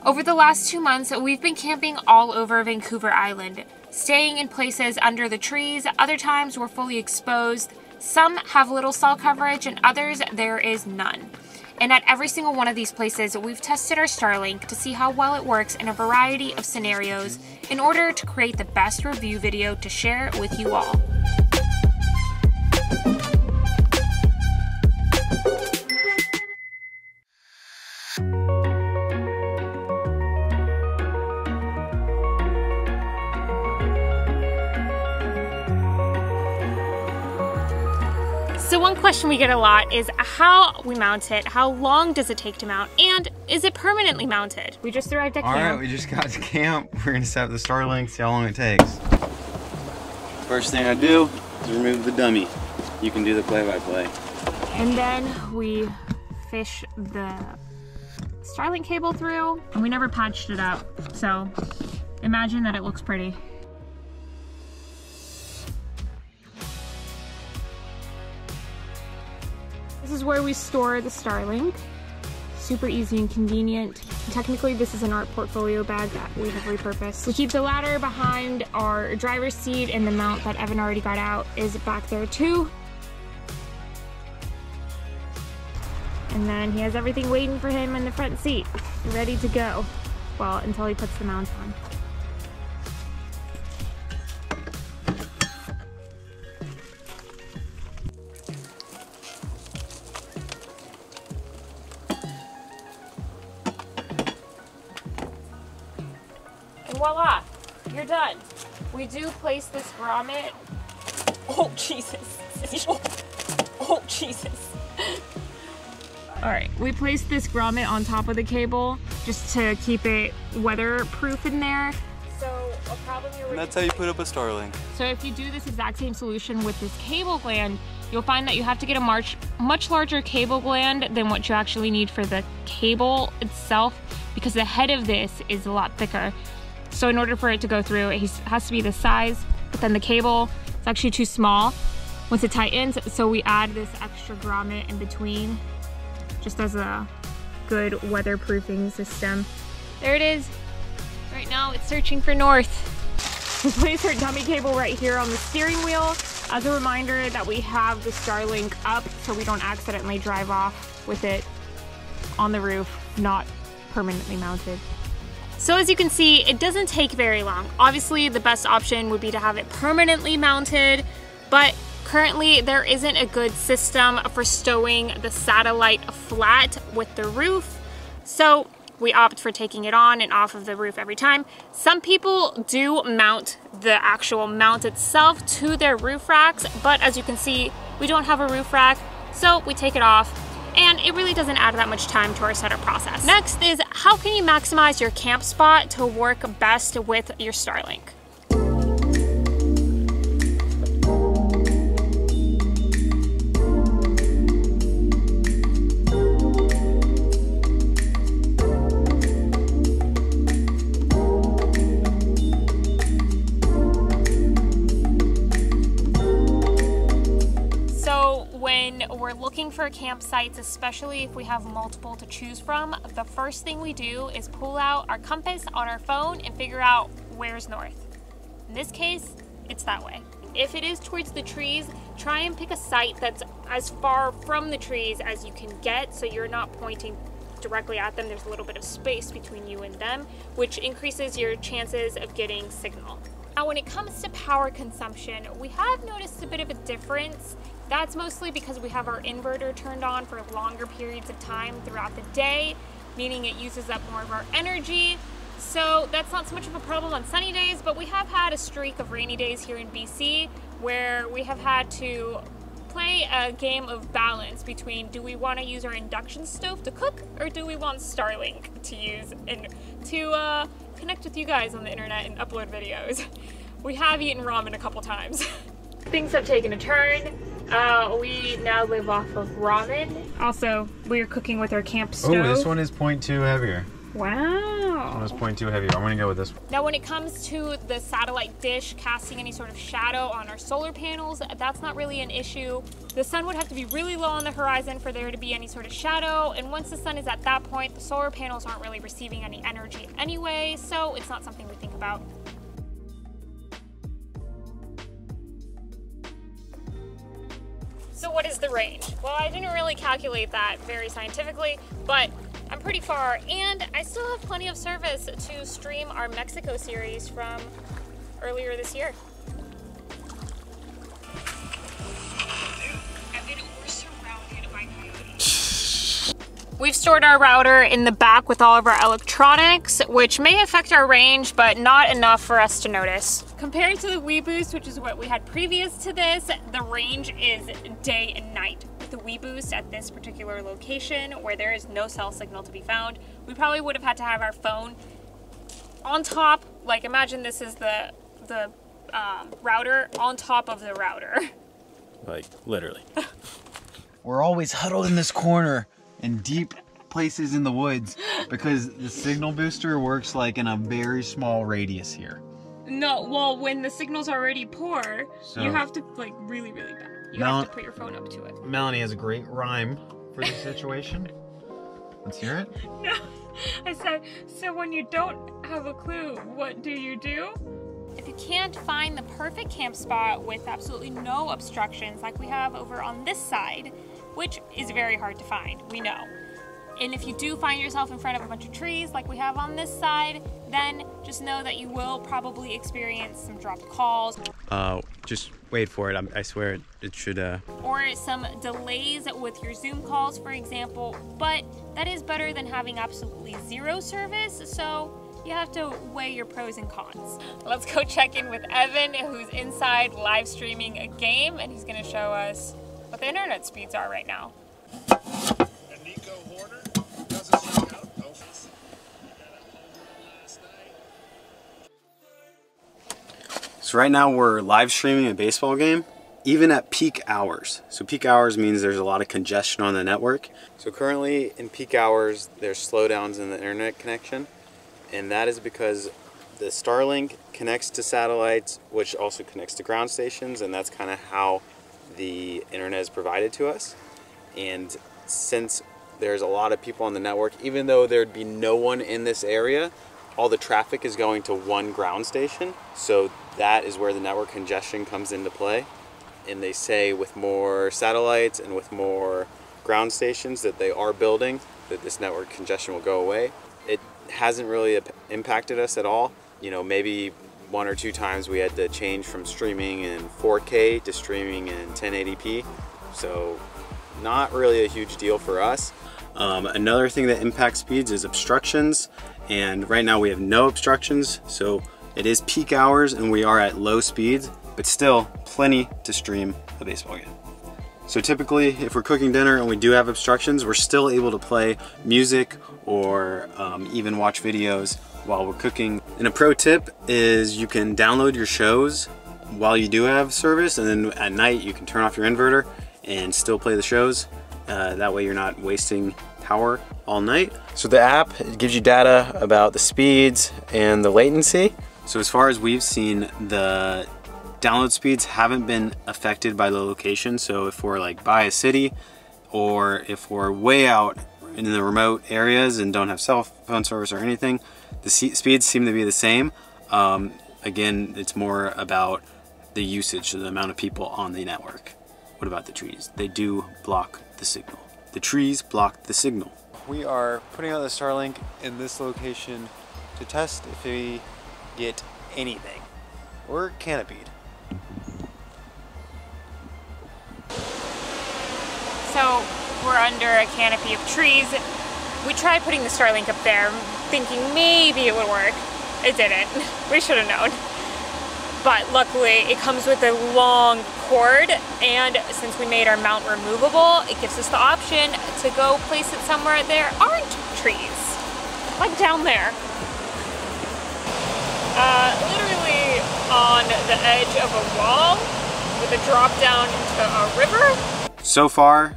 Over the last 2 months, we've been camping all over Vancouver Island, staying in places under the trees. Other times we're fully exposed. Some have little cell coverage and others there is none. And at every single one of these places, we've tested our Starlink to see how well it works in a variety of scenarios in order to create the best review video to share with you all. So one question we get a lot is how we mount it, how long does it take to mount, and is it permanently mounted? We just arrived at camp. Alright, we just got to camp. We're gonna set up the Starlink, see how long it takes. First thing I do is remove the dummy. You can do the play-by-play. And then we fish the Starlink cable through, and we never patched it out, so imagine that it looks pretty. This is where we store the Starlink. Super easy and convenient. Technically, this is an art portfolio bag that we have repurposed. We keep the ladder behind our driver's seat, and the mount that Evan already got out is back there too. And then he has everything waiting for him in the front seat, ready to go. Well, until he puts the mount on. And voila, you're done. We do place this grommet. Oh, Jesus. Oh, Jesus. All right, we placed this grommet on top of the cable just to keep it weatherproof in there. So a problem you're... That's how you put up a Starlink. So if you do this exact same solution with this cable gland, you'll find that you have to get a much larger cable gland than what you actually need for the cable itself, because the head of this is a lot thicker. So in order for it to go through, it has to be this size, but then the cable is actually too small once it tightens, so we add this extra grommet in between, just as a good weatherproofing system. There it is. Right now it's searching for north. We place our dummy cable right here on the steering wheel as a reminder that we have the Starlink up so we don't accidentally drive off with it on the roof, not permanently mounted. So as you can see, it doesn't take very long. Obviously, the best option would be to have it permanently mounted, but currently there isn't a good system for stowing the satellite flat with the roof. So we opt for taking it on and off of the roof every time. Some people do mount the actual mount itself to their roof racks, but as you can see, we don't have a roof rack, so we take it off. And it really doesn't add that much time to our setup process. Next is, how can you maximize your camp spot to work best with your Starlink? When we're looking for campsites, especially if we have multiple to choose from, the first thing we do is pull out our compass on our phone and figure out where's north. In this case, it's that way. If it is towards the trees, try and pick a site that's as far from the trees as you can get, so you're not pointing directly at them. There's a little bit of space between you and them, which increases your chances of getting signal. Now, when it comes to power consumption, we have noticed a bit of a difference. That's mostly because we have our inverter turned on for longer periods of time throughout the day, meaning it uses up more of our energy. So that's not so much of a problem on sunny days, but we have had a streak of rainy days here in BC where we have had to play a game of balance between, do we want to use our induction stove to cook, or do we want Starlink to use and to connect with you guys on the internet and upload videos? We have eaten ramen a couple times. Things have taken a turn. We now live off of ramen. Also, we're cooking with our camp stove. Oh, this one is 0.2 heavier. Wow. This one's 0.2 heavy. I'm gonna go with this one. Now when it comes to the satellite dish casting any sort of shadow on our solar panels, that's not really an issue. The sun would have to be really low on the horizon for there to be any sort of shadow, and once the sun is at that point, the solar panels aren't really receiving any energy anyway, so it's not something we think about. So what is the range? Well, I didn't really calculate that very scientifically, but I'm pretty far, and I still have plenty of service to stream our Mexico series from earlier this year. Evan, we're surrounded by coyotes. We've stored our router in the back with all of our electronics, which may affect our range, but not enough for us to notice. Compared to the WeBoost, which is what we had previous to this, the range is day and night. With the WeBoost at this particular location, where there is no cell signal to be found, we probably would have had to have our phone on top. Like, imagine this is the router on top of the router. Like, literally. We're always huddled in this corner in deep places in the woods because the signal booster works like in a very small radius here. No, well, when the signal's already poor, so you have to, like, really, really bad. You have to put your phone up to it. Melanie has a great rhyme for this situation. Let's hear it. No, I said, so when you don't have a clue, what do you do? If you can't find the perfect camp spot with absolutely no obstructions like we have over on this side, which is very hard to find, we know. And if you do find yourself in front of a bunch of trees like we have on this side, then just know that you will probably experience some dropped calls. Just wait for it. I swear it should... Or some delays with your Zoom calls, for example, but that is better than having absolutely zero service, so you have to weigh your pros and cons. Let's go check in with Evan, who's inside live streaming a game, and he's gonna show us what the internet speeds are right now. So right now we're live streaming a baseball game, even at peak hours. So peak hours means there's a lot of congestion on the network. So currently in peak hours, there's slowdowns in the internet connection. And that is because the Starlink connects to satellites, which also connects to ground stations. And that's kind of how the internet is provided to us. And since there's a lot of people on the network, even though there'd be no one in this area, all the traffic is going to one ground station. So that is where the network congestion comes into play. And they say with more satellites and with more ground stations that they are building, that this network congestion will go away. It hasn't really impacted us at all. You know, maybe 1 or 2 times we had to change from streaming in 4K to streaming in 1080p. So not really a huge deal for us. Another thing that impacts speeds is obstructions. And right now we have no obstructions, so it is peak hours and we are at low speeds, but still plenty to stream a baseball game. So typically, if we're cooking dinner and we do have obstructions, we're still able to play music or even watch videos while we're cooking. And a pro tip is you can download your shows while you do have service, and then at night you can turn off your inverter and still play the shows. That way you're not wasting power all night. So the app gives you data about the speeds and the latency. So as far as we've seen, the download speeds haven't been affected by the location. So if we're like by a city, or if we're way out in the remote areas and don't have cell phone service or anything, the speeds seem to be the same. Again, it's more about the usage, the amount of people on the network. What about the trees? They do block the signal. The trees block the signal. We are putting out the Starlink in this location to test if we get anything. We're canopied. So we're under a canopy of trees. We tried putting the Starlink up there, thinking maybe it would work. It didn't. We should have known. But luckily it comes with a long cord, and since we made our mount removable, it gives us the option to go place it somewhere there aren't trees. Like down there. Literally on the edge of a wall with a drop down into a river. So far,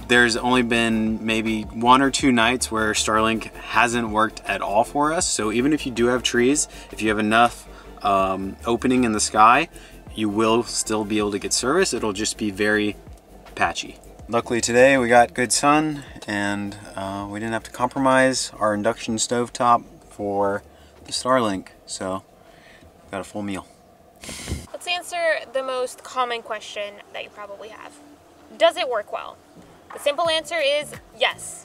There's only been maybe 1 or 2 nights where Starlink hasn't worked at all for us. So even if you do have trees, if you have enough opening in the sky, you will still be able to get service. It'll just be very patchy. Luckily today we got good sun, and we didn't have to compromise our induction stovetop for the Starlink, so got a full meal. Let's answer the most common question that you probably have. Does it work well? The simple answer is yes.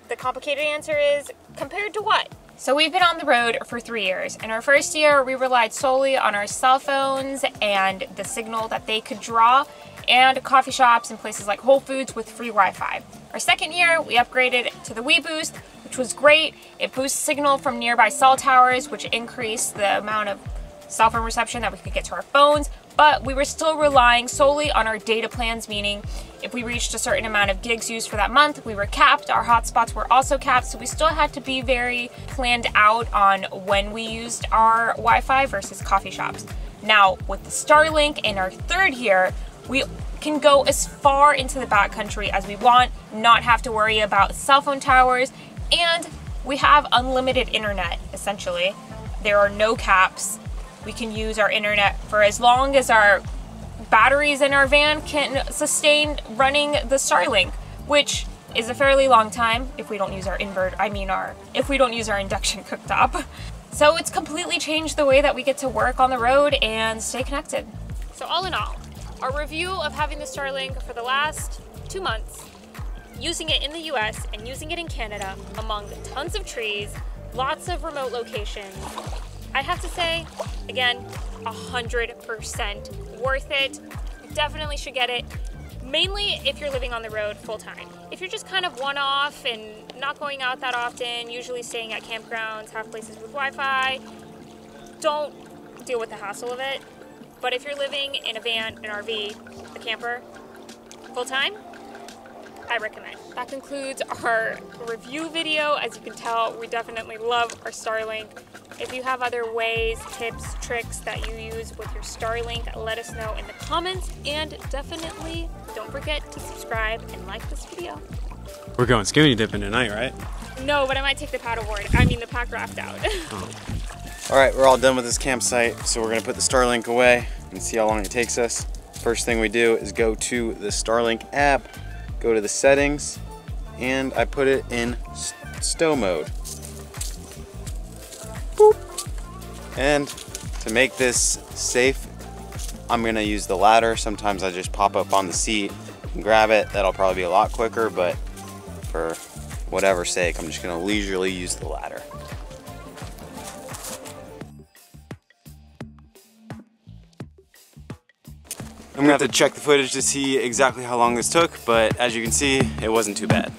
The complicated answer is, compared to what? So we've been on the road for 3 years. In our first year, we relied solely on our cell phones and the signal that they could draw, and coffee shops and places like Whole Foods with free Wi-Fi. Our second year, we upgraded to the WeBoost, which was great. It boosts signal from nearby cell towers, which increased the amount of cell phone reception that we could get to our phones, but we were still relying solely on our data plans, meaning if we reached a certain amount of gigs used for that month, we were capped. Our hotspots were also capped, so we still had to be very planned out on when we used our Wi-Fi versus coffee shops. Now, with the Starlink in our third year, we can go as far into the backcountry as we want, not have to worry about cell phone towers, and we have unlimited internet, essentially. There are no caps. We can use our internet for as long as our batteries in our van can sustain running the Starlink, which is a fairly long time if we don't use our if we don't use our induction cooktop. So it's completely changed the way that we get to work on the road and stay connected. So all in all, our review of having the Starlink for the last 2 months, using it in the US and using it in Canada among tons of trees, lots of remote locations, I have to say, again, 100% worth it. You definitely should get it, mainly if you're living on the road full time. If you're just kind of one-off and not going out that often, usually staying at campgrounds, have places with Wi-Fi, don't deal with the hassle of it. But if you're living in a van, an RV, a camper, full time, I recommend. That concludes our review video. As you can tell, we definitely love our Starlink. If you have other ways, tips, tricks that you use with your Starlink, let us know in the comments, and definitely don't forget to subscribe and like this video. We're going skinny dipping tonight, right? No, but I might take the the pack raft out. Oh. All right, we're all done with this campsite, so we're gonna put the Starlink away and see how long it takes us. First thing we do is go to the Starlink app, go to the settings, and I put it in stow mode. Boop. And to make this safe, I'm gonna use the ladder. Sometimes I just pop up on the seat and grab it. That'll probably be a lot quicker, but for whatever sake, I'm just gonna leisurely use the ladder. I'm gonna have to check the footage to see exactly how long this took, but as you can see, it wasn't too bad.